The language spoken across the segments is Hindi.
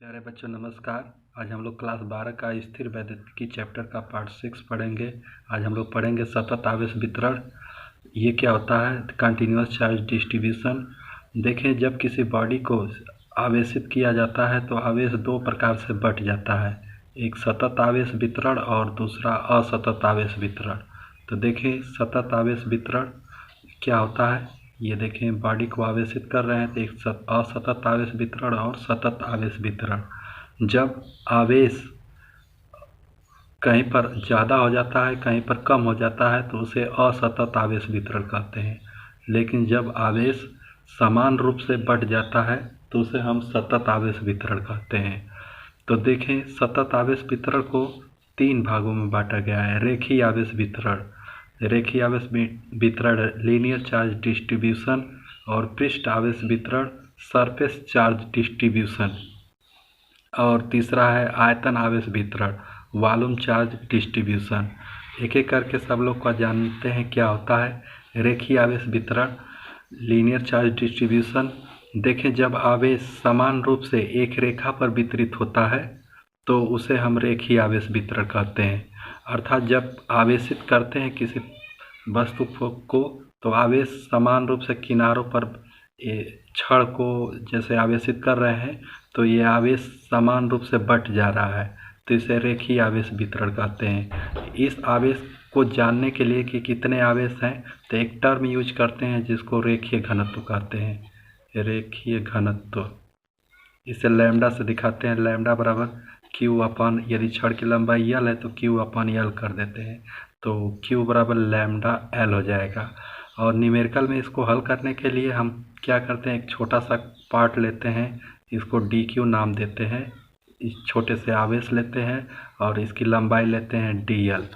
प्यारे बच्चों नमस्कार। आज हम लोग क्लास 12 का स्थिर वैद्युतिकी चैप्टर का पार्ट 6 पढ़ेंगे। आज हम लोग पढ़ेंगे सतत आवेश वितरण। ये क्या होता है? Continuous charge distribution. देखें, जब किसी बॉडी को आवेशित किया जाता है तो आवेश दो प्रकार से बंट जाता है, एक सतत आवेश वितरण और दूसरा असतत आवेश वितरण। तो देखें, सतत आवेश वितरण क्या होता है। ये देखें, बॉडी को आवेशित कर रहे हैं तो एक असतत आवेश वितरण और सतत आवेश वितरण। जब आवेश कहीं पर ज़्यादा हो जाता है, कहीं पर कम हो जाता है तो उसे असतत आवेश वितरण कहते हैं। लेकिन जब आवेश समान रूप से बढ़ जाता है तो उसे हम सतत आवेश वितरण कहते हैं। तो देखें, सतत आवेश वितरण को तीन भागों में बांटा गया है। रेखीय आवेश वितरण, रेखीय आवेश वितरण लीनियर चार्ज डिस्ट्रीब्यूशन, और पृष्ठ आवेश वितरण सरफेस चार्ज डिस्ट्रीब्यूशन, और तीसरा है आयतन आवेश वितरण वॉल्यूम चार्ज डिस्ट्रीब्यूशन। एक एक करके सब लोग का जानते हैं क्या होता है। रेखीय आवेश वितरण लीनियर चार्ज डिस्ट्रीब्यूशन। देखें, जब आवेश समान रूप से एक रेखा पर वितरित होता है तो उसे हम रेखीय आवेश वितरण कहते हैं। अर्थात जब आवेशित करते हैं किसी वस्तु को तो आवेश समान रूप से किनारों पर छड़ को जैसे आवेशित कर रहे हैं तो ये आवेश समान रूप से बंट जा रहा है, तो इसे रेखीय आवेश वितरण कहते हैं। इस आवेश को जानने के लिए कि कितने आवेश हैं तो एक टर्म यूज करते हैं जिसको रेखीय घनत्व कहते हैं। रेखीय घनत्व इसे लैम्डा से दिखाते हैं। लैम्डा बराबर क्यू अपन, यदि छड़ की लंबाई यल है तो क्यू अपन यल कर देते हैं, तो क्यू बराबर लैम्डा एल हो जाएगा। और न्यूमेरिकल में इसको हल करने के लिए हम क्या करते हैं, एक छोटा सा पार्ट लेते हैं, इसको डी क्यू नाम देते हैं। इस छोटे से आवेश लेते हैं और इसकी लंबाई लेते हैं डी एल।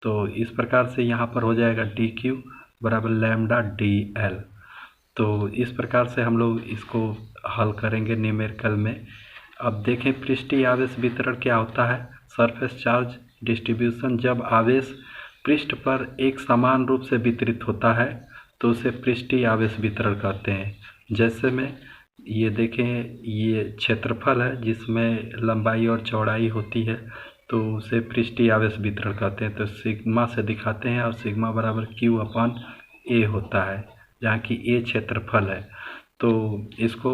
तो इस प्रकार से यहाँ पर हो जाएगा डी क्यू बराबर लैम्डा डी एल। तो इस प्रकार से हम लोग इसको हल करेंगे न्यूमेरिकल में। अब देखें, पृष्ठीय आवेश वितरण क्या होता है। सरफेस चार्ज डिस्ट्रीब्यूशन, जब आवेश पृष्ठ पर एक समान रूप से वितरित होता है तो उसे पृष्ठीय आवेश वितरण कहते हैं। जैसे में ये देखें, ये क्षेत्रफल है जिसमें लंबाई और चौड़ाई होती है तो उसे पृष्ठीय आवेश वितरण कहते हैं। तो सिग्मा से दिखाते हैं और सिग्मा बराबर क्यू अपन ए होता है, जहाँ की ए क्षेत्रफल है। तो इसको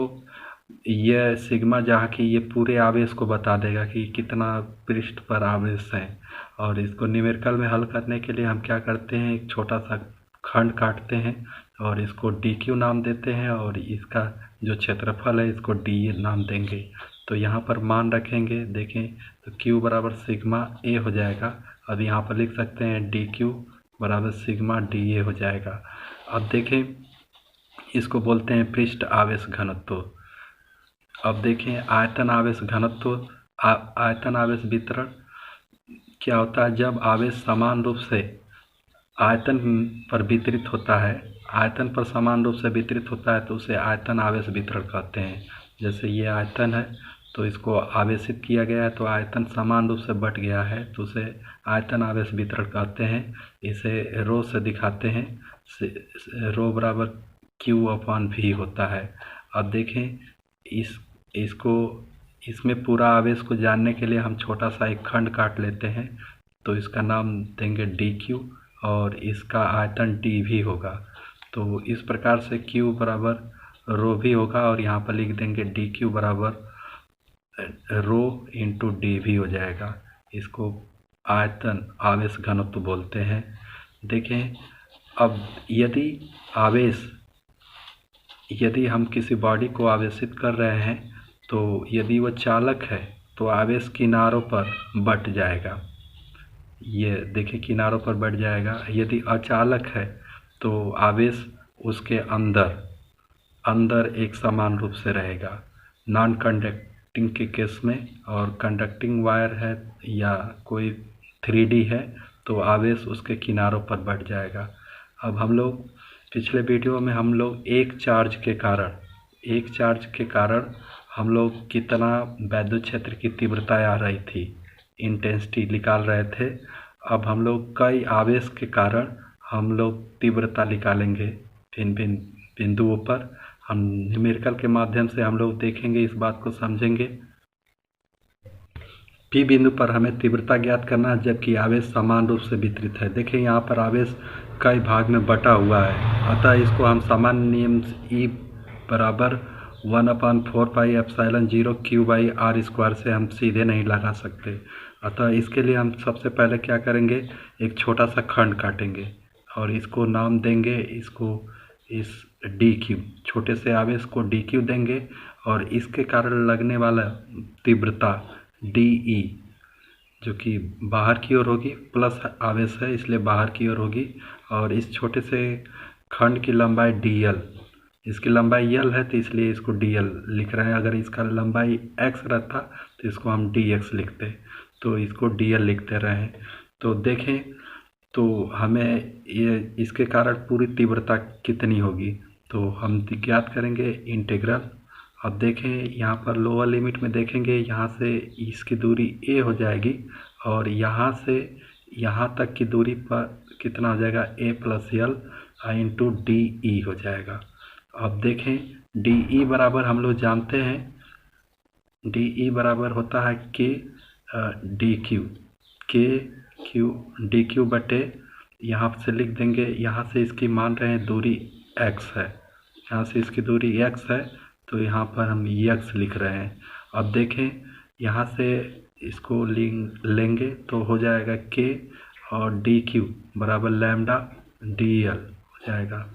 यह सिग्मा जहाँ की ये पूरे आवेश को बता देगा कि कितना पृष्ठ पर आवेश है। और इसको न्यूमेरिकल में हल करने के लिए हम क्या करते हैं, एक छोटा सा खंड काटते हैं और इसको डी क्यू नाम देते हैं और इसका जो क्षेत्रफल है इसको डी ए नाम देंगे। तो यहाँ पर मान रखेंगे, देखें तो क्यू बराबर सिग्मा ए हो जाएगा। अब यहाँ पर लिख सकते हैं डी क्यू बराबर सिग्मा डी ए हो जाएगा। अब देखें, इसको बोलते हैं पृष्ठ आवेश घनत्व। अब देखें, आयतन आवेश घनत्व आयतन आवेश वितरण क्या होता है। जब आवेश समान रूप से आयतन पर वितरित होता है, आयतन पर समान रूप से वितरित होता है तो उसे आयतन आवेश वितरण कहते हैं। जैसे ये आयतन है तो इसको आवेशित किया गया है तो आयतन समान रूप से बंट गया है तो उसे आयतन आवेश वितरण कहते हैं। इसे रो से दिखाते हैं, रो बराबर क्यू अपन भी होता है। अब देखें, इसमें पूरा आवेश को जानने के लिए हम छोटा सा एक खंड काट लेते हैं, तो इसका नाम देंगे डी क्यू और इसका आयतन डी भी होगा। तो इस प्रकार से क्यू बराबर रो भी होगा और यहाँ पर लिख देंगे डी क्यू बराबर रो इंटू डी भी हो जाएगा। इसको आयतन आवेश घनत्व बोलते हैं। देखें, अब यदि हम किसी बॉडी को आवेशित कर रहे हैं तो यदि वह चालक है तो आवेश किनारों पर बंट जाएगा। ये देखिए, किनारों पर बढ़ जाएगा। यदि अचालक है तो आवेश उसके अंदर एक समान रूप से रहेगा। नॉन कंडक्टिंग के केस में, और कंडक्टिंग वायर है या कोई 3D है तो आवेश उसके किनारों पर बढ़ जाएगा। अब हम लोग पिछले वीडियो में हम लोग एक चार्ज के कारण हम लोग कितना वैद्युत क्षेत्र की तीव्रता आ रही थी, इंटेंसिटी निकाल रहे थे। अब हम लोग कई आवेश के कारण हम लोग तीव्रता निकालेंगे भिन्न भिन्न बिंदुओं पर। हम न्यूमेरिकल के माध्यम से हम लोग देखेंगे, इस बात को समझेंगे। पी बिंदु पर हमें तीव्रता ज्ञात करना है, जबकि आवेश समान रूप से वितरित है। देखिए यहाँ पर आवेश कई भाग में बटा हुआ है, अतः इसको हम सामान्य नियम E बराबर 1/4πε0 Q/r² से हम सीधे नहीं लगा सकते। अतः इसके लिए हम सबसे पहले क्या करेंगे, एक छोटा सा खंड काटेंगे और इसको नाम देंगे, इसको इस dq, छोटे से आवेश को dq देंगे और इसके कारण लगने वाला तीव्रता de, जो कि बाहर की ओर होगी, प्लस आवेश है इसलिए बाहर की ओर होगी, और इस छोटे से खंड की लंबाई dl, इसकी लंबाई l है तो इसलिए इसको dl लिख रहे हैं। अगर इसका लंबाई x रहता तो इसको हम dx लिखते, तो इसको dl लिखते रहे। तो देखें तो हमें ये इसके कारण पूरी तीव्रता कितनी होगी, तो हम ज्ञात करेंगे इंटीग्रल। अब देखें यहाँ पर लोअर लिमिट में देखेंगे, यहाँ से इसकी दूरी a हो जाएगी और यहाँ से यहाँ तक की दूरी पर कितना हो जाएगा, a + l इंटू डी हो जाएगा। अब देखें डी बराबर हम लोग जानते हैं, डी बराबर होता है k D Q D q बटे, यहाँ से लिख देंगे, यहाँ से इसकी मान रहे हैं दूरी x है, यहाँ से इसकी दूरी x है तो यहाँ पर हम x लिख रहे हैं। अब देखें यहाँ से इसको लेंगे तो हो जाएगा k और डी क्यू बराबर लैम्डा डी एल हो जाएगा।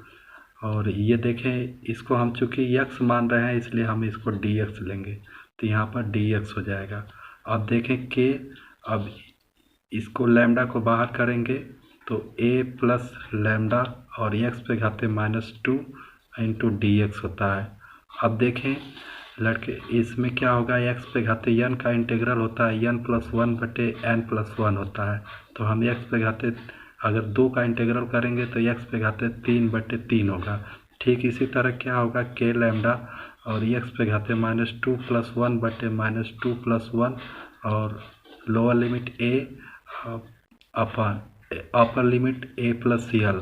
और ये देखें इसको हम चूँकि x मान रहे हैं इसलिए हम इसको dx लेंगे, तो यहाँ पर dx हो जाएगा। अब देखें k, अब इसको लैम्डा को बाहर करेंगे तो a प्लस लैम्डा और x पे घाते -2 इंटू dx होता है। अब देखें लड़के इसमें क्या होगा, x पे घाते n का इंटीग्रल होता है n + 1 बटे n + 1 होता है, तो हम x पे घाते अगर 2 का इंटीग्रल करेंगे तो x पे घाते 3 बटे 3 होगा। ठीक इसी तरह क्या होगा, k लैम्डा और x पे घाते -2 + 1 बटे -2 + 1 और lower limit a upper limit a + l।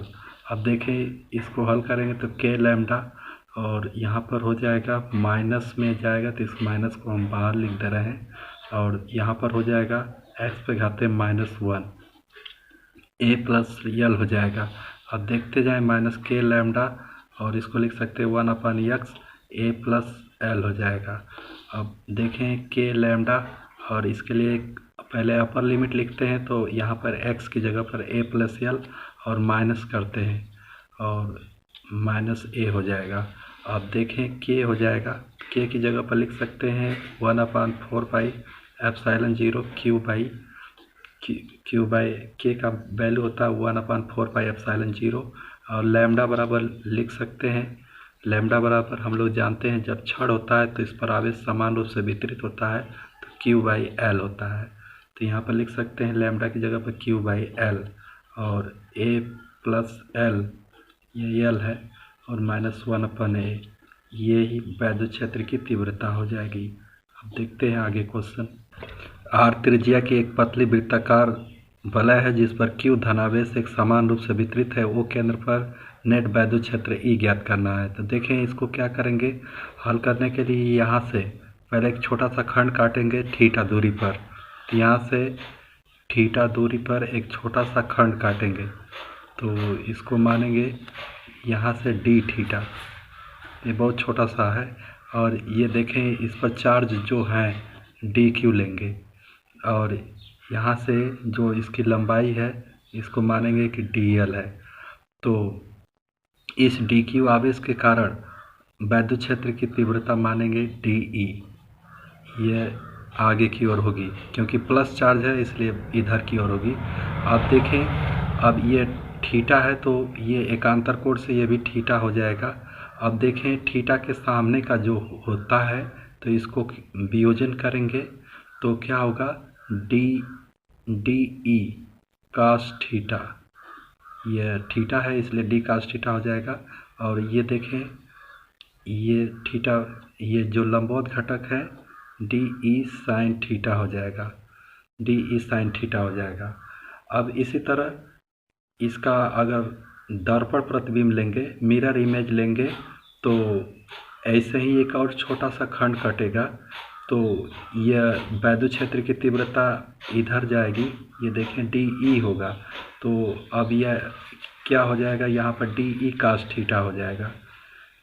अब देखें इसको हल करेंगे तो k लैम्डा और यहाँ पर हो जाएगा माइनस में जाएगा तो इस माइनस को हम बाहर लिख दे रहे हैं, और यहाँ पर हो जाएगा x पे घाते -1 a + l हो जाएगा। अब देखते जाएं -k लैम्डा और इसको लिख सकते हैं 1/x a + l हो जाएगा। अब देखें k लैम्डा और इसके लिए पहले अपर लिमिट लिखते हैं, तो यहाँ पर x की जगह पर a + l और माइनस करते हैं और -a हो जाएगा। अब देखें k हो जाएगा, k की जगह पर लिख सकते हैं 1/4πε0 Q/k का वैल्यू होता है 1/4πε0 और लैम्डा बराबर लिख सकते हैं, लैम्डा बराबर हम लोग जानते हैं जब छड़ होता है तो इस पर आवेश समान रूप से वितरित होता है तो Q/L होता है। तो यहाँ पर लिख सकते हैं लैम्डा की जगह पर Q/L और a + l ये l है और -1/a, ये ही वैद्युत क्षेत्र की तीव्रता हो जाएगी। अब देखते हैं आगे क्वेश्चन। r त्रिज्या की एक पतली वृत्ताकार वलय है जिस पर Q धनावेश एक समान रूप से वितरित है, वो केंद्र पर नेट वैद्युत क्षेत्र E ज्ञात करना है। तो देखें इसको क्या करेंगे, हल करने के लिए यहाँ से पहले एक छोटा सा खंड काटेंगे थीटा दूरी पर, तो यहाँ से थीटा दूरी पर एक छोटा सा खंड काटेंगे तो इसको मानेंगे यहाँ से d थीटा, ये बहुत छोटा सा है, और ये देखें इस पर चार्ज जो है dq लेंगे और यहाँ से जो इसकी लंबाई है इसको मानेंगे कि dl है। तो इस dq आवेश के कारण वैद्युत क्षेत्र की तीव्रता मानेंगे de, ये आगे की ओर होगी क्योंकि प्लस चार्ज है इसलिए इधर की ओर होगी। आप देखें अब ये थीटा है तो ये एकांतर कोण से ये भी थीटा हो जाएगा। अब देखें थीटा के सामने का जो होता है तो इसको वियोजन करेंगे तो क्या होगा, डी ई कास थीटा, ये थीटा है इसलिए डी कास थीटा हो जाएगा। और ये देखें ये थीटा, ये जो लंबवत घटक है डी ई साइन थीटा हो जाएगा, डी ई साइन थीटा हो जाएगा। अब इसी तरह इसका अगर दर्पण प्रतिबिंब लेंगे, मिरर इमेज लेंगे, तो ऐसे ही एक और छोटा सा खंड कटेगा तो यह वैद्युत क्षेत्र की तीव्रता इधर जाएगी, ये देखें डी ई होगा। तो अब यह क्या हो जाएगा, यहाँ पर डी ई कास थीटा हो जाएगा,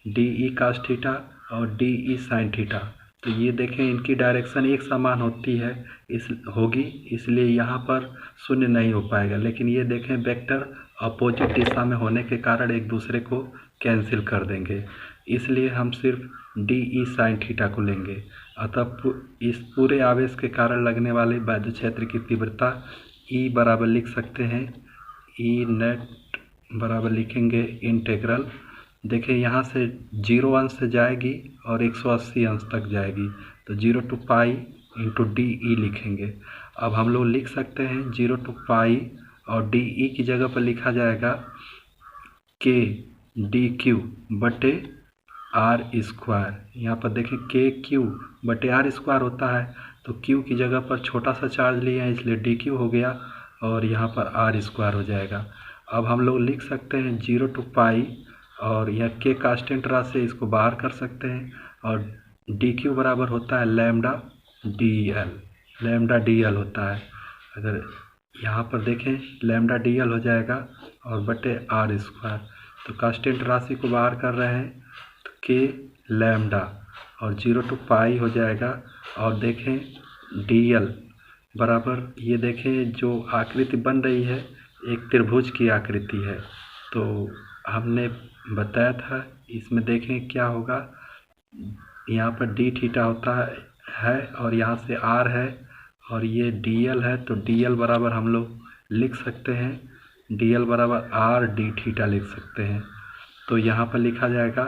डी ई कास थीटा और डी ई साइन थीटा। तो ये देखें इनकी डायरेक्शन एक समान होती है इसलिए यहाँ पर शून्य नहीं हो पाएगा। लेकिन ये देखें वेक्टर अपोजिट दिशा में होने के कारण एक दूसरे को कैंसिल कर देंगे, इसलिए हम सिर्फ डी ई साइन थीटा को लेंगे। अतः इस पूरे आवेश के कारण लगने वाले वैद्युत क्षेत्र की तीव्रता ई बराबर लिख सकते हैं, ई नेट बराबर लिखेंगे इंटीग्रल, देखिए यहाँ से 0 अंश से जाएगी और 180 अंश तक जाएगी, तो 0 to pi into D E लिखेंगे। अब हम लोग लिख सकते हैं 0 to पाई और डी ई की जगह पर लिखा जाएगा के डी क्यू बटे आर स्क्वायर। यहाँ पर देखें के क्यू बटे आर स्क्वायर होता है, तो क्यू की जगह पर छोटा सा चार्ज लिया है इसलिए डी क्यू हो गया और यहाँ पर आर स्क्वायर हो जाएगा। अब हम लोग लिख सकते हैं 0 to पाई और यह के कांस्टेंट राशि इसको बाहर कर सकते हैं और डी क्यू बराबर होता है लैम्डा डी एल होता है। अगर यहाँ पर देखें लैम्डा डी एल हो जाएगा और बटे आर स्क्वायर, तो कांस्टेंट राशि को बाहर कर रहे हैं तो के लैम्डा और 0 to पाई हो जाएगा। और देखें डी एल बराबर, ये देखें जो आकृति बन रही है एक त्रिभुज की आकृति है, तो हमने बताया था इसमें देखें क्या होगा, यहाँ पर डी थीटा होता है और यहाँ से आर है और ये डी एल है, तो डी एल बराबर हम लोग लिख सकते हैं डी एल बराबर आर डी थीटा लिख सकते हैं। तो यहाँ पर लिखा जाएगा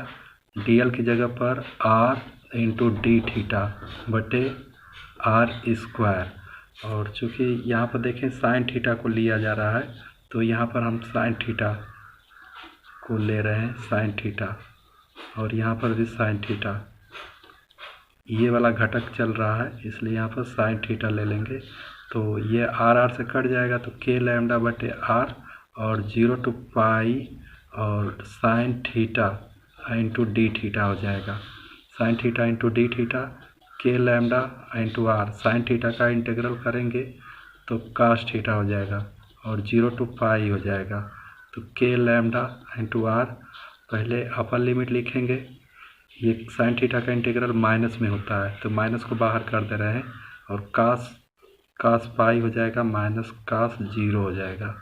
डी एल की जगह पर आर इंटू डी थीटा बटे आर स्क्वायर, और चूँकि यहाँ पर देखें साइन थीटा को लिया जा रहा है तो यहाँ पर हम साइन थीटा को ले रहे हैं, साइन थीटा, और यहाँ पर भी साइन थीटा, ये वाला घटक चल रहा है इसलिए यहाँ पर साइन थीटा ले लेंगे। तो ये आर आर से कट जाएगा तो के लैम्डा बटे आर और 0 to पाई और sine theta into d theta हो जाएगा, sine theta into d theta के lambda into r, sine theta का इंटीग्रल करेंगे तो कास थीटा हो जाएगा और 0 to पाई हो जाएगा। तो के लैम्डा इंटू आर, पहले अपर लिमिट लिखेंगे, ये साइन थीटा का इंटीग्रल माइनस में होता है तो माइनस को बाहर कर दे रहे हैं और कास पाई हो जाएगा माइनस कास 0 हो जाएगा।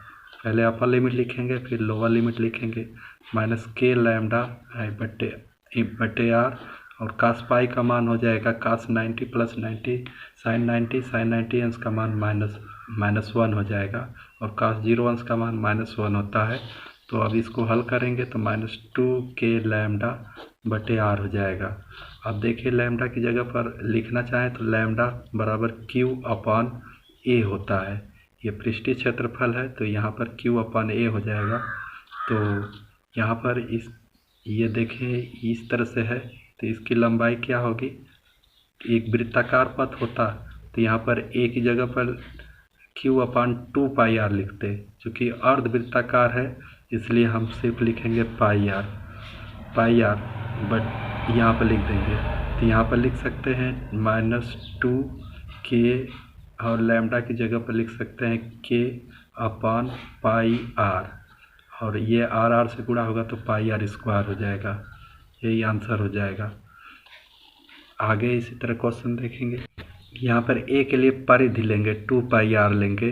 पहले अपर लिमिट लिखेंगे फिर लोअर लिमिट लिखेंगे, माइनस के लैम्डा बटे आर और कास पाई का मान हो जाएगा कास 90 प्लस 90 साइन 90 अंश का मान -1 हो जाएगा और कास 0 अंश का मान -1 होता है। तो अब इसको हल करेंगे तो -2 के लैम्डा बटे आर हो जाएगा। अब देखिए लैम्डा की जगह पर लिखना चाहें तो लैम्डा बराबर क्यू अपॉन ए होता है, ये पृष्ठीय क्षेत्रफल है तो यहाँ पर क्यू अपॉन ए हो जाएगा। तो यहाँ पर ये देखें इस तरह से है तो इसकी लंबाई क्या होगी, एक वृत्ताकार पथ होता तो यहाँ पर ए की जगह पर क्यू अपॉन 2 पाई आर लिखते, चूँकि अर्ध वृत्ताकार है इसलिए हम सिर्फ लिखेंगे पाई आर बट यहाँ पर लिख देंगे। तो यहाँ पर लिख सकते हैं -2 के और लैम्डा की जगह पर लिख सकते हैं के अपॉन पाई आर और ये आर से गुणा होगा तो पाई आर स्क्वायर हो जाएगा, यही आंसर हो जाएगा। आगे इसी तरह क्वेश्चन देखेंगे। यहाँ पर ए के लिए परिधि लेंगे 2 पाई आर लेंगे,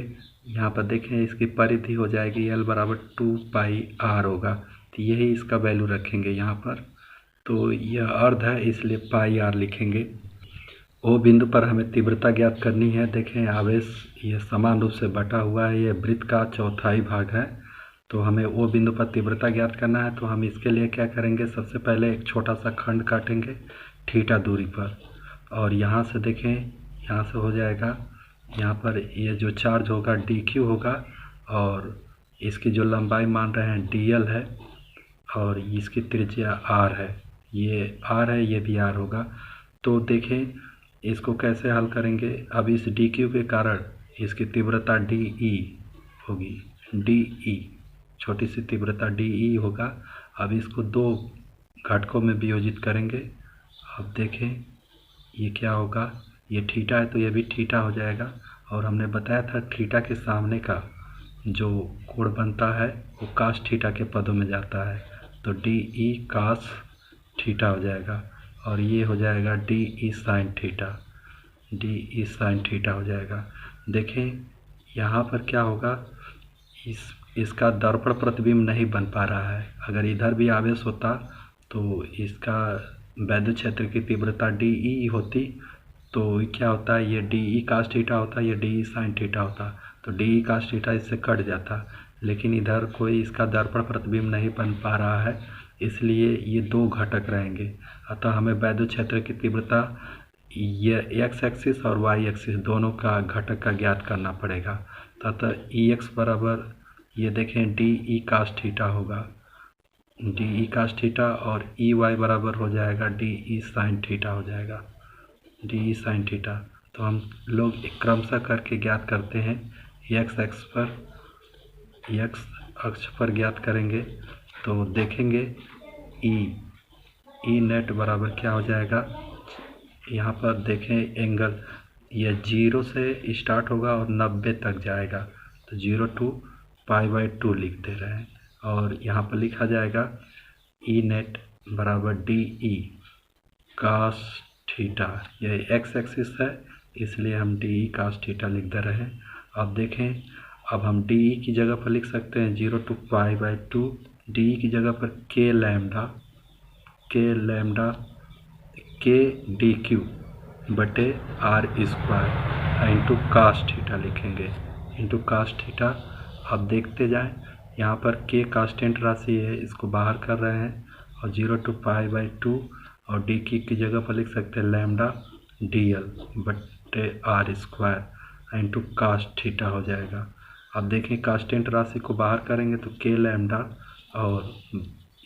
यहाँ पर देखें इसकी परिधि हो जाएगी एल बराबर 2 पाई आर होगा, तो यही इसका वैल्यू रखेंगे यहाँ पर। तो यह अर्ध है इसलिए पाई आर लिखेंगे। ओ बिंदु पर हमें तीव्रता ज्ञात करनी है। देखें आवेश ये समान रूप से बटा हुआ है, ये वृत्त का चौथाई भाग है, तो हमें ओ बिंदु पर तीव्रता ज्ञात करना है। तो हम इसके लिए क्या करेंगे, सबसे पहले एक छोटा सा खंड काटेंगे थीटा दूरी पर और यहाँ से देखें यहाँ से हो जाएगा, यहाँ पर ये जो चार्ज होगा डी क्यू होगा और इसकी जो लंबाई मान रहे हैं डी एल है और इसकी त्रिज्या आर है, ये आर है ये भी आर होगा। तो देखें इसको कैसे हल करेंगे। अब इस डी क्यू के कारण इसकी तीव्रता डी ई होगी, डी ई छोटी सी तीव्रता डी ई होगा। अब इसको 2 घटकों में वियोजित करेंगे। अब देखें ये क्या होगा, ये थीटा है तो ये भी थीटा हो जाएगा। और हमने बताया था थीटा के सामने का जो कोण बनता है वो कास थीटा के पदों में जाता है, तो डी ई कास थीटा हो जाएगा। और ये हो जाएगा D E sine theta, D E sine theta हो जाएगा। देखें यहाँ पर क्या होगा, इसका दर्पण प्रतिबिंब नहीं बन पा रहा है। अगर इधर भी आवेश होता तो इसका वैद्युत क्षेत्र की तीव्रता डी ई होती, तो क्या होता है, ये डी ई कास थीटा होता, ये डी ई साइन थीटा होता, तो डी ई कास थीटा इससे कट जाता। लेकिन इधर कोई इसका दर्पण प्रतिबिंब नहीं बन पा रहा है, इसलिए ये दो घटक रहेंगे। अतः हमें वैद्युत क्षेत्र की तीव्रता ये एक्स एक्सिस और वाई एक्सिस दोनों का घटक का ज्ञात करना पड़ेगा। अतः ई एक्स बराबर ये देखें डी ई कास थीटा होगा, डी ई कास थीटा, और ई वाई बराबर हो जाएगा डी ई साइन थीटा हो जाएगा, डी ई साइन थीटा। तो हम लोग क्रमशः करके ज्ञात करते हैं। एक्स अक्ष पर ज्ञात करेंगे तो देखेंगे ई नेट बराबर क्या हो जाएगा। यहाँ पर देखें एंगल ये 0 से स्टार्ट होगा और 90 तक जाएगा, तो 0 to π/2 लिख दे रहे हैं। और यहाँ पर लिखा जाएगा ई नेट बराबर डी ई कास थीटा, यह एक्स एक्सिस है इसलिए हम डी ई कास थीटा लिख दे रहे हैं। अब देखें, अब हम डी ई की जगह पर लिख सकते हैं 0 to π/2, डी ई की जगह पर k lambda k d q बटे r square into cos theta लिखेंगे, इंटू कास थीटा। अब देखते जाएं, यहाँ पर के कांस्टेंट राशि है, इसको बाहर कर रहे हैं, और 0 to π/2 और डी की जगह पर लिख सकते हैं लैम्डा डी एल बटे r square into cos theta हो जाएगा। अब देखें कांस्टेंट राशि को बाहर करेंगे तो के लैम्डा, और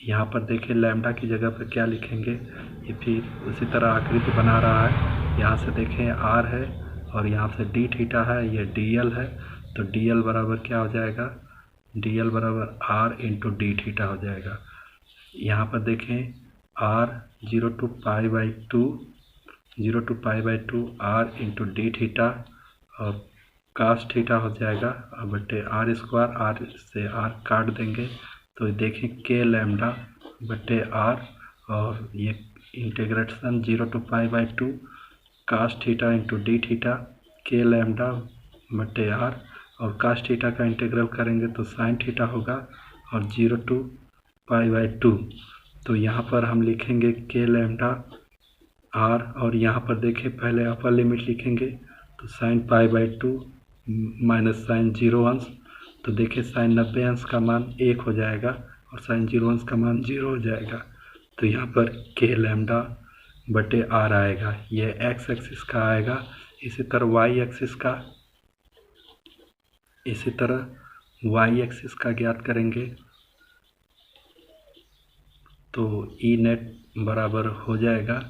यहाँ पर देखें लैम्डा की जगह पर क्या लिखेंगे, ये फिर उसी तरह आकृति बना रहा है। यहाँ से देखें आर है और यहाँ से डी थीटा है, ये डी एल है, तो डी एल बराबर क्या हो जाएगा, डी एल बराबर आर इंटू डी थीटा हो जाएगा। यहाँ पर देखें r 0 to π/2 r into d theta और कास थीटा हो जाएगा, और बटे आर स्क्वायर, आर से आर काट देंगे तो देखें के लैम्डा बटे आर, और ये integration 0 to π/2 cos theta into d theta के लैम्डा बटे आर, और कास थीटा का इंटीग्रल करेंगे तो साइन थीटा होगा, और 0 to π/2। तो यहाँ पर हम लिखेंगे के लैम्डा आर, और यहाँ पर देखें पहले अपर लिमिट लिखेंगे तो साइन π/2 माइनस साइन 0 अंश, तो देखिए साइन 90 अंश का मान 1 हो जाएगा और साइन 0 अंश का मान 0 हो जाएगा। तो यहाँ पर के लैम्डा बटे आर आएगा, ये एक्स एक्सिस का आएगा। इसी तरह वाई एक्सिस का ज्ञात करेंगे तो ई नेट बराबर हो जाएगा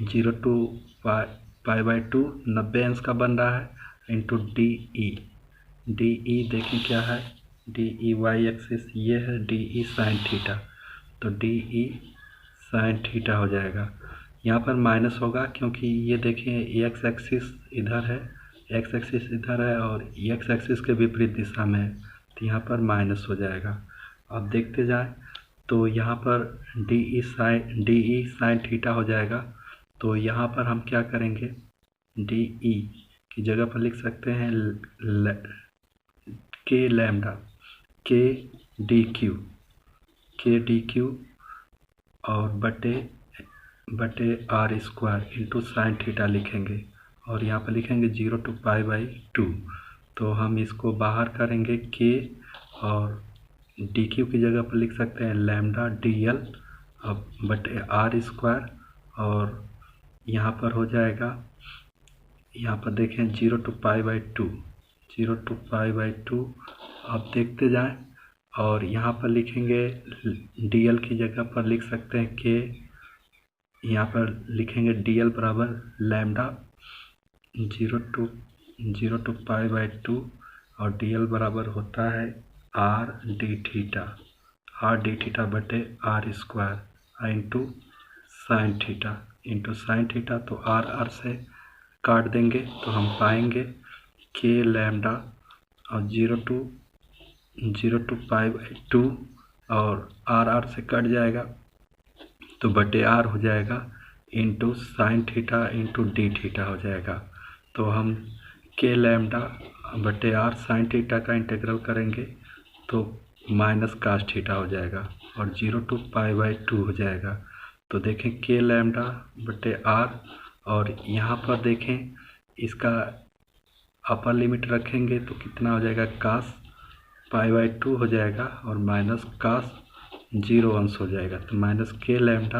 0 to π/2 90 अंश का बन रहा है इंटू डी ई देखें क्या है, डी ई वाई एक्सिस ये है डी ई साइन थीटा, तो डी ई साइन थीटा हो जाएगा। यहाँ पर माइनस होगा क्योंकि ये देखें एक्स एक्सिस इधर है, एक्स एक्सिस इधर है और एक्स एक्सिस के विपरीत दिशा में है, तो यहाँ पर माइनस हो जाएगा। अब देखते जाएं तो यहाँ पर डी ई साइन थीटा हो जाएगा। तो यहाँ पर हम क्या करेंगे, डी ई की जगह पर लिख सकते हैं के लैम्डा के डी क्यू और बटे r square into sine theta लिखेंगे, और यहाँ पर लिखेंगे 0 to π/2। तो हम इसको बाहर करेंगे के, और डी क्यू की जगह पर लिख सकते हैं लैम्डा डी एल अब बटे आर स्क्वायर, और यहाँ पर हो जाएगा, यहाँ पर देखें 0 to π/2। अब देखते जाएं, और यहाँ पर लिखेंगे डी एल की जगह पर लिख सकते हैं के, यहाँ पर लिखेंगे डी एल बराबर लैम्डा 0 to π/2 और डी एल बराबर होता है आर डी थीटा बटे r square into sine theta. तो आर से काट देंगे तो हम पाएंगे के लैम्डा और 0 टू पाई बाई 2 और आर से कट जाएगा तो बटे आर हो जाएगा into sine theta into d theta हो जाएगा। तो हम के लैम्डा बटे आर साइन थीटा का इंटीग्रल करेंगे तो माइनस कास थीटा हो जाएगा और 0 टू पाई बाई 2 हो जाएगा। तो देखें के लैम्डा बटे आर और यहाँ पर देखें इसका अपर लिमिट रखेंगे तो कितना हो जाएगा कास पाई बाई 2 हो जाएगा और माइनस कास 0 अंश हो जाएगा। तो माइनस के लैम्डा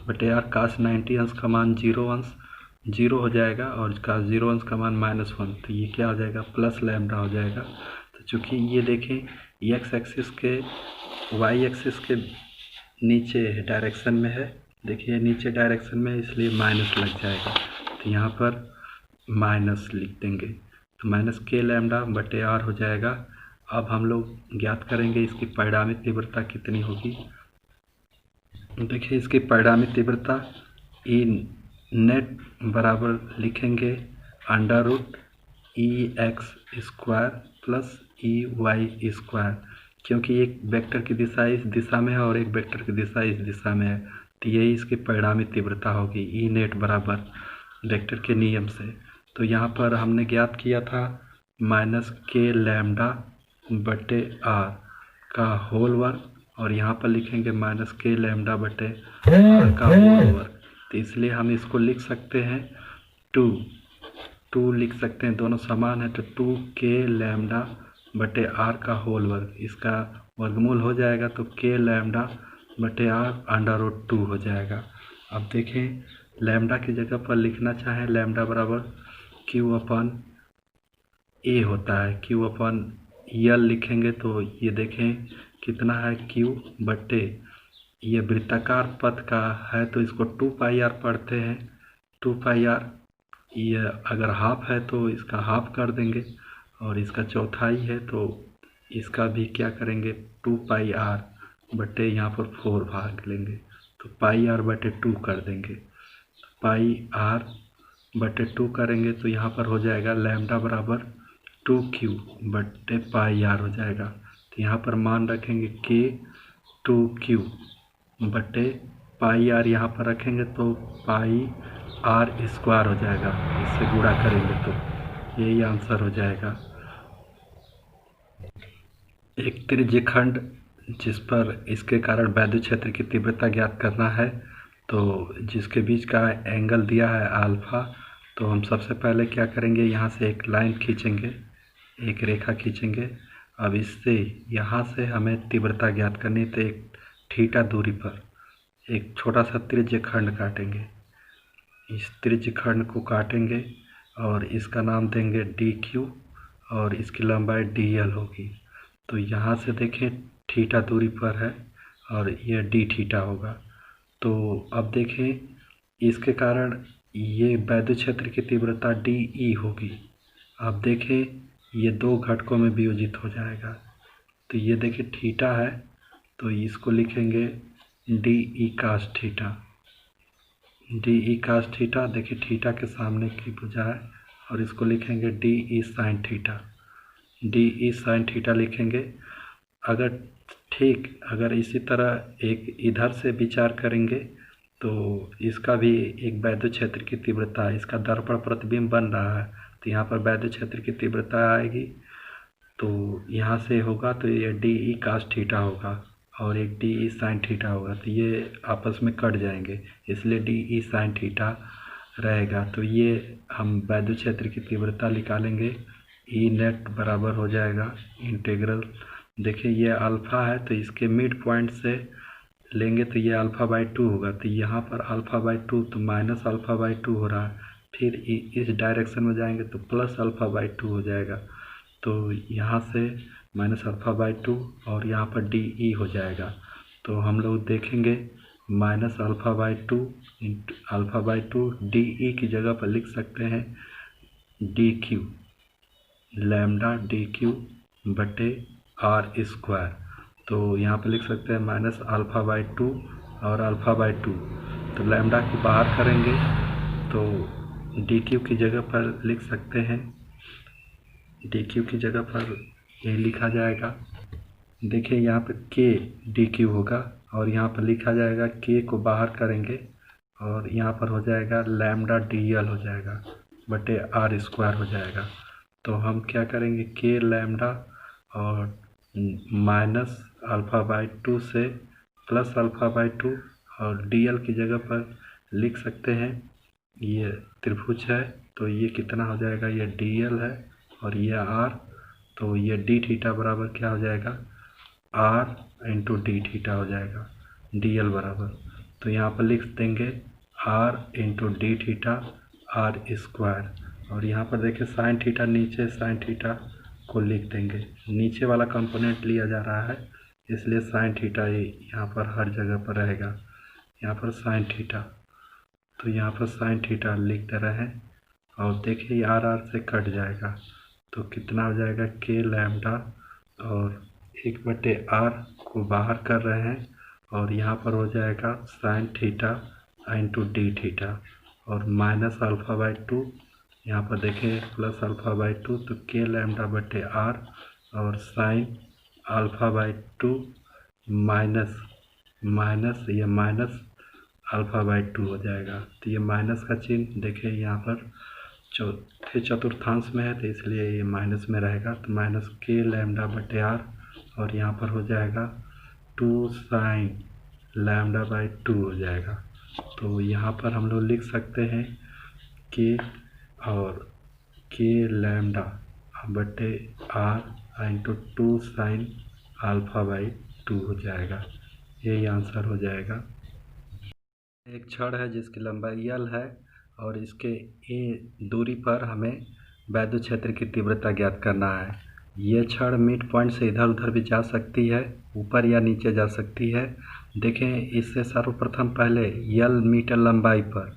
बटे आर कास 90 अंश का मान 0 अंश 0 हो जाएगा और कास 0 अंश का मान -1, तो ये क्या हो जाएगा प्लस लैम्डा हो जाएगा। तो चूँकि ये देखें एक्स एक्सिस के वाई एक्सिस के नीचे डायरेक्शन में है, देखिए नीचे डायरेक्शन में इसलिए माइनस लग जाएगा तो यहाँ पर माइनस लिख देंगे। तो माइनस के लैम्डा बटे आर हो जाएगा। अब हम लोग ज्ञात करेंगे इसकी परिणामी तीव्रता कितनी होगी। देखिए इसकी परिणामी तीव्रता ई नेट बराबर लिखेंगे √EX² प्लस EY², क्योंकि एक वेक्टर की दिशा इस दिशा में है और एक वेक्टर की दिशा इस दिशा में है, तो यही इसकी परिणामी तीव्रता होगी ई नेट बराबर वेक्टर के नियम से। तो यहाँ पर हमने ज्ञात किया था माइनस के लैम्डा बटे आर का होल वर्ग और यहाँ पर लिखेंगे माइनस के लैम्डा बटे आर का होल वर्ग। तो इसलिए हम इसको लिख सकते हैं 2 लिख सकते हैं, दोनों समान है तो 2 के लैम्डा बटे आर का होल वर्ग, इसका वर्गमूल हो जाएगा तो के लैम्डा बटे आर √2 हो जाएगा। अब देखें लैम्डा की जगह पर लिखना चाहें लैम्डा बराबर Q/A होता है, Q/L लिखेंगे तो ये देखें कितना है Q बटे ये वृत्ताकार पथ का है तो इसको 2πr पढ़ते हैं, 2πr ये अगर हाफ है तो इसका हाफ कर देंगे और इसका चौथाई है तो इसका भी क्या करेंगे 2πr बटे यहाँ पर 4 भाग लेंगे तो πr बटे 2 कर देंगे। πr बटे 2 करेंगे तो यहाँ पर हो जाएगा लैम्डा बराबर 2Q बटे πr हो जाएगा। तो यहाँ पर मान रखेंगे के 2Q बटे πr यहाँ पर रखेंगे तो πr² हो जाएगा, इससे गुणा करेंगे तो यही आंसर हो जाएगा। एक त्रिज्यखंड जिस पर इसके कारण वैद्युत क्षेत्र की तीव्रता ज्ञात करना है तो जिसके बीच का एंगल दिया है अल्फा, तो हम सबसे पहले क्या करेंगे यहाँ से एक लाइन खींचेंगे, एक रेखा खींचेंगे। अब इससे यहाँ से हमें तीव्रता ज्ञात करनी तो एक थीटा दूरी पर एक छोटा सा त्रिज्यखंड काटेंगे, इस त्रिज्यखंड को काटेंगे और इसका नाम देंगे DQ और इसकी लंबाई DL होगी। तो यहाँ से देखें थीटा दूरी पर है और यह d थीटा होगा। तो अब देखें इसके कारण ये वैद्युत क्षेत्र की तीव्रता DE होगी। अब देखें ये 2 घटकों में वियोजित हो जाएगा तो ये देखिए थीटा है तो इसको लिखेंगे DE cos theta, DE cos theta देखिए थीटा के सामने की भुजा है और इसको लिखेंगे DE sin theta, DE sin theta लिखेंगे। अगर इसी तरह एक इधर से विचार करेंगे तो इसका भी एक वैद्युत क्षेत्र की तीव्रता, इसका दर्पण प्रतिबिंब बन रहा है तो यहाँ पर वैद्युत क्षेत्र की तीव्रता आएगी तो यहाँ से होगा तो ये DE cos थीटा होगा और एक DE sin थीटा होगा, तो ये आपस में कट जाएंगे इसलिए DE sin थीटा रहेगा। तो ये हम वैद्युत क्षेत्र की तीव्रता निकालेंगे, ई नेट बराबर हो जाएगा इंटीग्रल, देखिए ये अल्फ़ा है तो इसके मिड पॉइंट से लेंगे तो ये α/2 होगा, तो यहाँ पर α/2 तो माइनस α/2 हो रहा है, फिर इस डायरेक्शन में जाएंगे तो प्लस α/2 हो जाएगा। तो यहाँ से माइनस α/2 और यहाँ पर DE हो जाएगा। तो हम लोग देखेंगे माइनस α/2 DE की जगह पर लिख सकते हैं DQ लैम्डा DQ बटे R²। तो यहाँ पर लिख सकते हैं माइनस α/2 और α/2, तो लैम्डा को बाहर करेंगे तो डी क्यू की जगह पर लिख सकते हैं, डी क्यू की जगह पर ये लिखा जाएगा। देखिए यहाँ पर के डी क्यू होगा और यहाँ पर लिखा जाएगा, के को बाहर करेंगे और यहाँ पर हो जाएगा लैम्डा डी एल हो जाएगा बटे आर स्क्वायर हो जाएगा। तो हम क्या करेंगे, के लैम्डा और माइनस अल्फ़ा बाई 2 से प्लस अल्फ़ा बाई 2 और डी एल की जगह पर लिख सकते हैं, ये त्रिभुज है तो ये कितना हो जाएगा, ये डी एल है और ये आर, तो ये डी थीटा बराबर क्या हो जाएगा, आर इंटू डी थीटा हो जाएगा, डी एल बराबर। तो यहाँ पर लिख देंगे r into d theta r square और यहाँ पर देखिए साइन थीटा, नीचे साइन थीटा को लिख देंगे, नीचे वाला कंपोनेंट लिया जा रहा है इसलिए साइन थीटा यहाँ पर हर जगह पर रहेगा, यहाँ पर साइन थीटा, तो यहाँ पर साइन थीटा लिख दे रहे हैं और देखिए आर आर से कट जाएगा तो कितना हो जाएगा, के लैम्डा और 1/r को बाहर कर रहे हैं और यहाँ पर हो जाएगा sine theta into d theta और माइनस अल्फ़ा बाई 2, यहाँ पर देखें प्लस अल्फ़ा बाई 2, तो के लैम्डा बटे आर और साइन अल्फ़ा बाई 2 माइनस ये माइनस अल्फ़ा बाई 2 हो जाएगा। तो ये माइनस का चिन्ह देखिए यहाँ पर चौथे चतुर्थांश में है तो इसलिए ये माइनस में रहेगा, तो माइनस के लैम्डा बटे आर और यहाँ पर हो जाएगा 2 साइन लैम्डा बाई 2 हो जाएगा। तो यहाँ पर हम लोग लिख सकते हैं के और के लैम्डा बटे r into 2 sine alpha by 2 हो जाएगा, यही आंसर हो जाएगा। एक छड़ है जिसकी लंबाई L है और इसके ए दूरी पर हमें वैद्युत क्षेत्र की तीव्रता ज्ञात करना है। ये छड़ मिड पॉइंट से इधर उधर भी जा सकती है, ऊपर या नीचे जा सकती है। देखें इससे सर्वप्रथम पहले L मीटर लंबाई पर,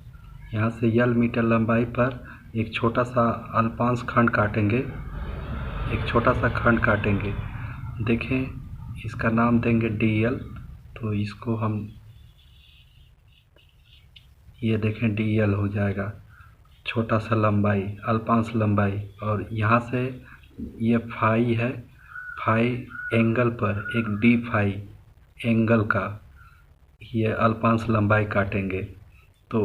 यहाँ से L मीटर लंबाई पर एक छोटा सा अल्पांश खंड काटेंगे, एक छोटा सा खंड काटेंगे। देखें इसका नाम देंगे DL, तो इसको हम ये देखें DL हो जाएगा, छोटा सा लंबाई अल्पांश लंबाई, और यहाँ से ये फाई है, फाई एंगल पर एक डी फाई एंगल का ये अल्पांश लंबाई काटेंगे। तो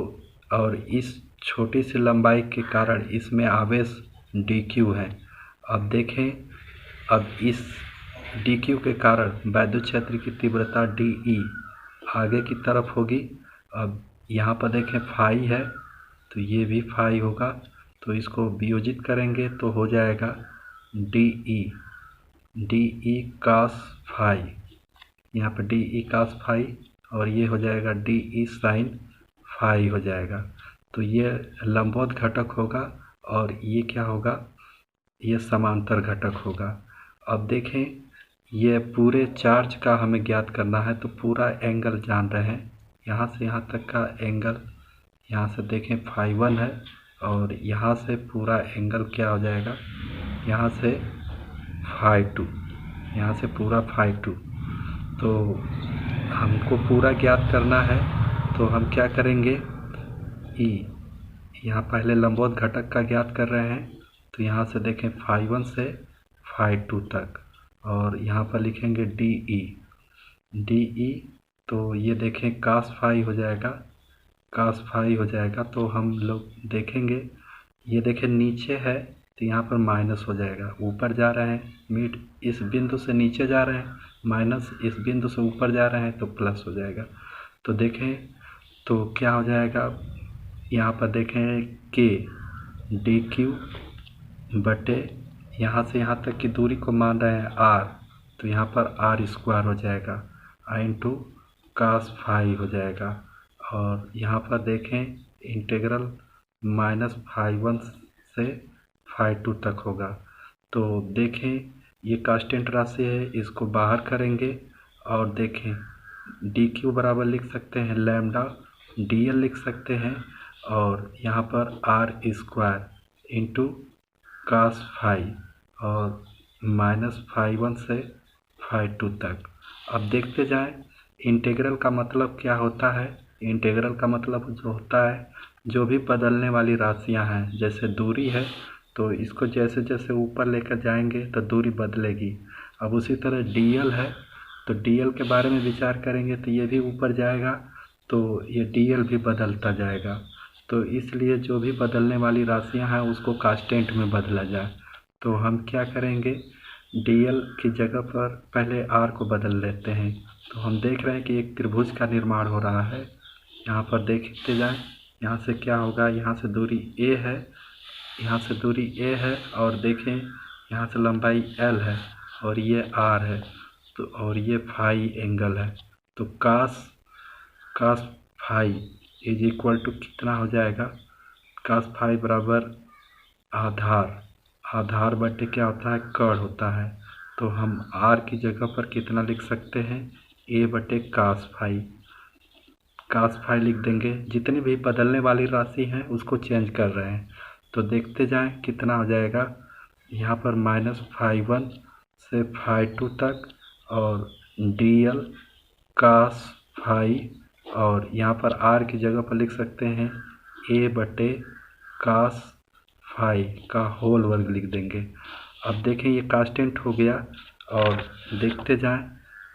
और इस छोटी सी लंबाई के कारण इसमें आवेश DQ है। अब देखें, अब इस DQ के कारण वैद्युत क्षेत्र की तीव्रता DE आगे की तरफ होगी। अब यहाँ पर देखें फाई है तो ये भी फाई होगा, तो इसको वियोजित करेंगे तो हो जाएगा DE कास फाई, यहाँ पर DE कास फाई और ये हो जाएगा DE साइन फाई हो जाएगा। तो ये लंबवत घटक होगा और ये क्या होगा, ये समांतर घटक होगा। अब देखें ये पूरे चार्ज का हमें ज्ञात करना है, तो पूरा एंगल जान रहे हैं, यहाँ से यहाँ तक का एंगल, यहाँ से देखें फाई 1 है और यहाँ से पूरा एंगल क्या हो जाएगा, यहाँ से फाई 2, यहाँ से पूरा फाई 2। तो हमको पूरा ज्ञात करना है तो हम क्या करेंगे, ई यहाँ पहले लंबवत घटक का ज्ञात कर रहे हैं, तो यहाँ से देखें फाई 1 से फाई 2 तक और यहाँ पर लिखेंगे DE, तो ये देखें कास फाई हो जाएगा, कास फाई हो जाएगा। तो हम लोग देखेंगे, ये देखें नीचे है तो यहाँ पर माइनस हो जाएगा, ऊपर जा रहे हैं मिड इस बिंदु से नीचे जा रहे हैं, माइनस इस बिंदु से ऊपर जा रहे हैं तो प्लस हो जाएगा। तो देखें तो क्या हो जाएगा, यहाँ पर देखें के DQ बटे यहाँ से यहाँ तक की दूरी को मान रहे हैं R, तो यहाँ पर R स्क्वायर हो जाएगा, इंटू कास फाई हो जाएगा और यहाँ पर देखें इंटीग्रल माइनस फाई 1 से फाई 2 तक होगा। तो देखें ये कांस्टेंट राशि है, इसको बाहर करेंगे और देखें DQ बराबर लिख सकते हैं लैम्डा, DL लिख सकते हैं और यहाँ पर R square into cos phi और माइनस फाई 1 से फाई 2 तक। अब देखते जाएं इंटीग्रल का मतलब क्या होता है। इंटीग्रल का मतलब जो होता है जो भी बदलने वाली राशियां हैं, जैसे दूरी है तो इसको जैसे जैसे ऊपर लेकर जाएंगे तो दूरी बदलेगी। अब उसी तरह डीएल है तो डीएल के बारे में विचार करेंगे तो ये भी ऊपर जाएगा तो ये डीएल भी बदलता जाएगा। तो इसलिए जो भी बदलने वाली राशियां हैं उसको कांस्टेंट में बदला जाए। तो हम क्या करेंगे, डीएल की जगह पर पहले आर को बदल लेते हैं। तो हम देख रहे हैं कि एक त्रिभुज का निर्माण हो रहा है। यहाँ पर देखते जाएं, यहाँ से क्या होगा, यहाँ से दूरी ए है, यहाँ से दूरी ए है और देखें यहाँ से लंबाई एल है और ये आर है तो और ये फाई एंगल है। तो cos phi is equal to कितना हो जाएगा, कास फाई बराबर आधार बटे क्या होता है, कर्ण होता है। तो हम आर की जगह पर कितना लिख सकते हैं, ए बटे कास फाई लिख देंगे। जितनी भी बदलने वाली राशि हैं उसको चेंज कर रहे हैं तो देखते जाएं कितना हो जाएगा। यहाँ पर -φ1 से φ2 तक और dl cos फाई और यहाँ पर r की जगह पर लिख सकते हैं a बटे cos फाई का होल वर्ग लिख देंगे। अब देखें ये कांस्टेंट हो गया और देखते जाएं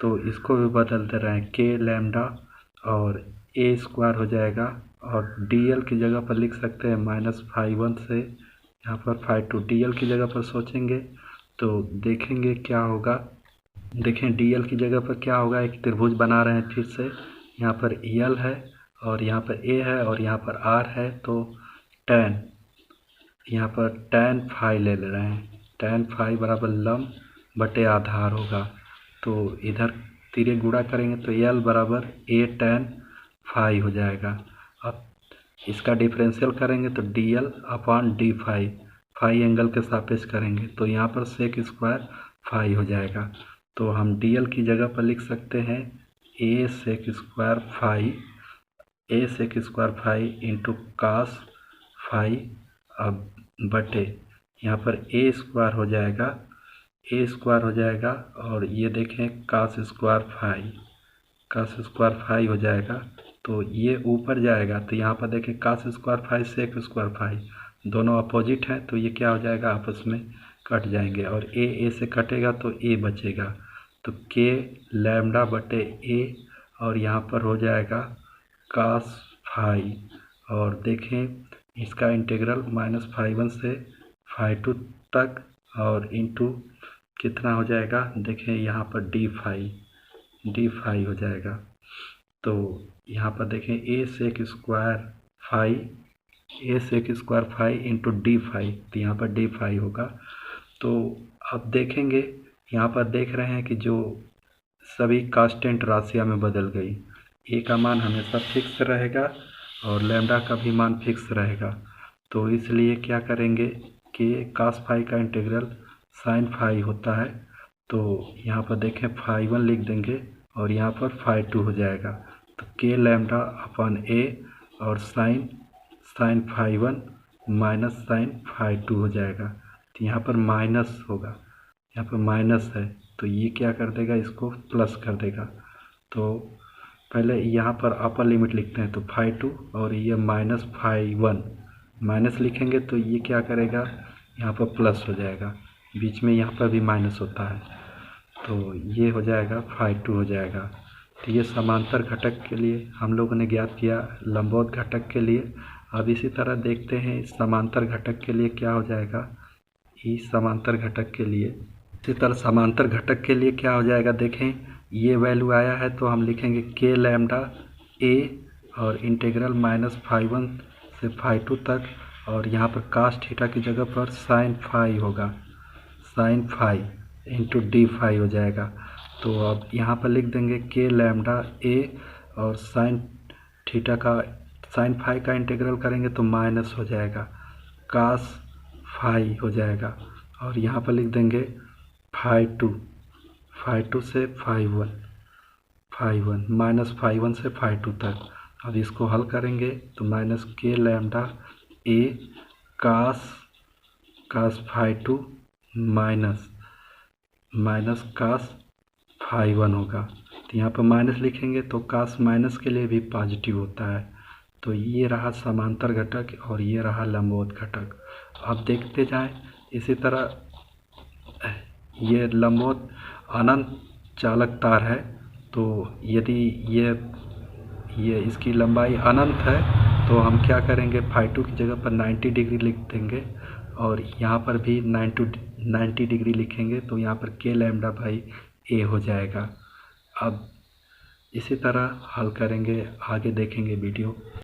तो इसको भी बदलते रहें, k लैम्डा और a स्क्वायर हो जाएगा और dl की जगह पर लिख सकते हैं -φ1 से यहाँ पर φ2। dl की जगह पर सोचेंगे तो देखेंगे क्या होगा। देखें dl की जगह पर क्या होगा, एक त्रिभुज बना रहे हैं फिर से। यहाँ पर l है और यहाँ पर a है और यहाँ पर r है तो tan, यहाँ पर tan फाई ले रहे हैं। tan फाई बराबर लंब बटे आधार होगा तो इधर तिरे गुणा करेंगे तो l बराबर a tan फाई हो जाएगा। अब इसका डिफरेंशियल करेंगे तो dl upon d phi angle के सापेक्ष करेंगे तो यहाँ पर सेक स्क्वायर फाई हो जाएगा। तो हम dl की जगह पर लिख सकते हैं a sec square phi into cos phi अब बटे यहाँ पर a स्क्वायर हो जाएगा और ये देखें कास स्क्वायर फाई हो जाएगा तो ये ऊपर जाएगा तो यहाँ पर देखें cos square phi sec square phi दोनों अपोजिट हैं तो ये क्या हो जाएगा, आपस में कट जाएंगे और a से कटेगा तो a बचेगा तो k लैम्डा बटे a और यहाँ पर हो जाएगा कास फाई और देखें इसका इंटीग्रल -φ1 से φ2 तक और इंटू कितना हो जाएगा, देखें यहाँ पर डी फाई हो जाएगा। तो यहाँ पर देखें a sec square phi into d phi तो यहाँ पर डी फाई होगा। तो अब देखेंगे यहाँ पर देख रहे हैं कि जो सभी कांस्टेंट राशियाँ में बदल गई, a का मान हमेशा फिक्स रहेगा और लैम्डा का भी मान फिक्स रहेगा। तो इसलिए क्या करेंगे कि कास फाई का इंटीग्रल साइन फाई होता है तो यहाँ पर देखें φ1 लिख देंगे और यहाँ पर φ2 हो जाएगा तो k लैम्डा अपॉन a और साइन φ1 माइनस साइन φ2 हो जाएगा। तो यहाँ पर माइनस होगा, यहाँ पर माइनस है तो ये क्या कर देगा, इसको प्लस कर देगा। तो पहले यहाँ पर अपर लिमिट लिखते हैं तो φ2 और ये -φ1 माइनस लिखेंगे तो ये क्या करेगा, यहाँ पर प्लस हो जाएगा, बीच में यहाँ पर भी माइनस होता है तो ये हो जाएगा φ2 हो जाएगा। तो ये समांतर घटक के लिए हम लोगों ने ज्ञात किया, लंबवत घटक के लिए। अब इसी तरह देखते हैं समांतर घटक के लिए क्या हो जाएगा। इस समांतर घटक के लिए इसी तरह समांतर घटक के लिए क्या हो जाएगा, देखें ये वैल्यू आया है तो हम लिखेंगे k लैम्डा a और इंटीग्रल -φ1 से φ2 तक और यहाँ पर कास थीटा की जगह पर साइन फाई होगा, sine phi into d phi हो जाएगा। तो अब यहाँ पर लिख देंगे k लैम्डा a और साइन फाई का इंटीग्रल करेंगे तो माइनस हो जाएगा, कास फाई हो जाएगा और यहाँ पर लिख देंगे φ2 से φ1 -φ1 से φ2 तक। अब इसको हल करेंगे तो -k lambda a cos φ2 minus cos φ1 होगा। तो यहाँ पर माइनस लिखेंगे तो कास माइनस के लिए भी पॉजिटिव होता है तो ये रहा समांतर घटक और ये रहा लंबवत घटक। अब देखते जाएं। इसी तरह ये लंबवत अनंत चालक तार है, तो यदि ये इसकी लंबाई अनंत है तो हम क्या करेंगे, ∅2 की जगह पर 90 डिग्री लिख देंगे और यहाँ पर भी 90 डिग्री लिखेंगे, तो यहाँ पर k λ/a हो जाएगा। अब इसी तरह हल करेंगे, आगे देखेंगे वीडियो।